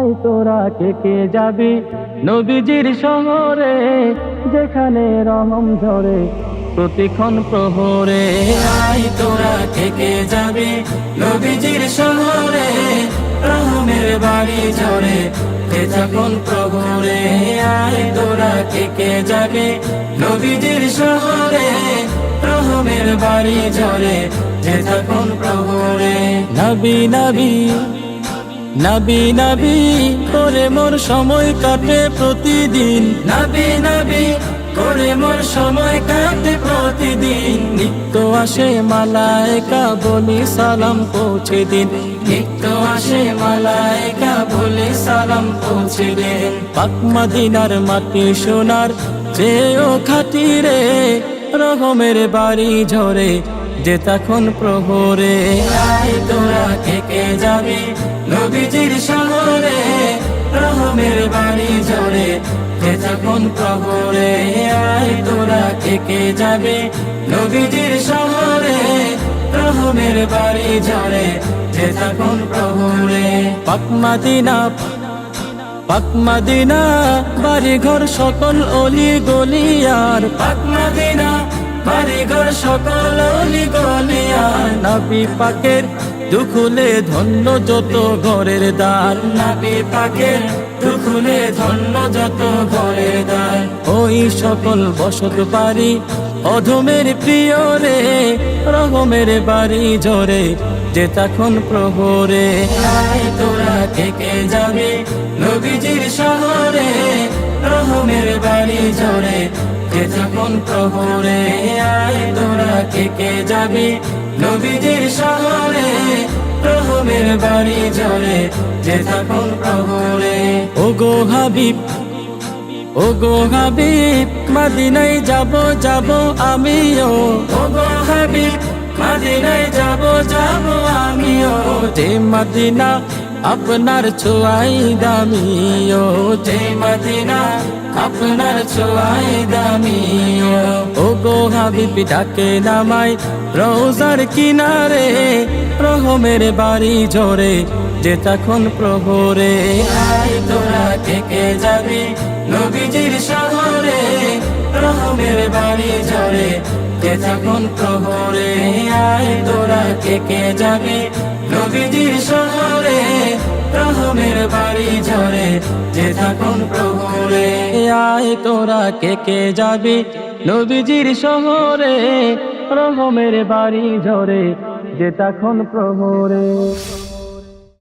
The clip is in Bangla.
আয় তোরা কে কে যাবি নবীজির শহরে, যেখানে রহম ঝরে প্রতিক্ষণ প্রহরে। আয় তোরা কে কে যাবি নবীজির শহরে, রহমের বাড়ি ঝরে যে যখন প্রহরে। আয় তোরা কে কে যাবি নবীজির শহরে, রহমের বাড়ি ঝরে যে যখন প্রহরে। নবী নবী নবী নবী করে মোর সময় কাটে প্রতিদিন, নবী নবী করে মোর সময় কাটে প্রতিদিন। নিত্য আসে মালায়েকা বলি সালাম পৌঁছে দিন, নিত্য আসে মালায়েকা বলে সালাম পৌঁছে দেন। পাক মদিনার মাটি সোনার চেয়েও খাঁটি রে, রহমের বাড়ি ঝরে যে তখন প্রহরে। আয় তোরা কে কে যাবি নবীজির শহরে, রহমের বাড়ি ঝরে যে যখন প্রহরে। আয় তোরা কে কে যাবি নবীজির শহরে, রহমের বাড়ি ঝরে যে যখন প্রহরে। পাক মদিনা পাক মদিনা বাড়ি ঘর সকল অলি গলিয়ার, পাক মদিনা বাড়ি ঘর সকল অলি গলিয়ার। নবী পাকের দুখুলে ধন্য যত ঘরের দ্বার, নবী পাকের দুখুলে ধন্য যত ঘরের দ্বার। ওই সকল বসত বাড়ি অধমের প্রিয় রে, রহমের বাড়ি ঝরে যে তখন প্রহরে। আয় তোরা কে কে যাবি নবীজির শহরে, রহমের বাড়ি ঝরে যে যখন প্রহরে। আয় তোরা কে কে যাবি নবীজির শহরে, রহমের বাড়ি ঝরে যে তখন প্রহরে। ওগো হাবিব ওগো হাবিব মদিনায় যাব যাব আমিও, ওগো হাবিব মদিনায় যাব যাব আমিও। যে মদিনা আপনার ছোঁয়াই দামিও, যে মদিনা আপনার ছোঁয়ায় দামিও। ওগো হাবিব ডাকে নামাই রোজার কিনারে, রহমের বাড়ি ঝরে যে তখন প্রহরে। আয় তোরা কে কে যাবি নবীজির শহরে, রহমের বাড়ি ঝরে যে তখন প্রহরে। আয় তোরা কে কে যাবি নবীজির শহরে, রহমের বাড়ি ঝরে যে তখন প্রহরে। আয় তোরা কে কে যাবি নবীজির শহরে, রহমের বাড়ি ঝরে যে তখন প্রহরে।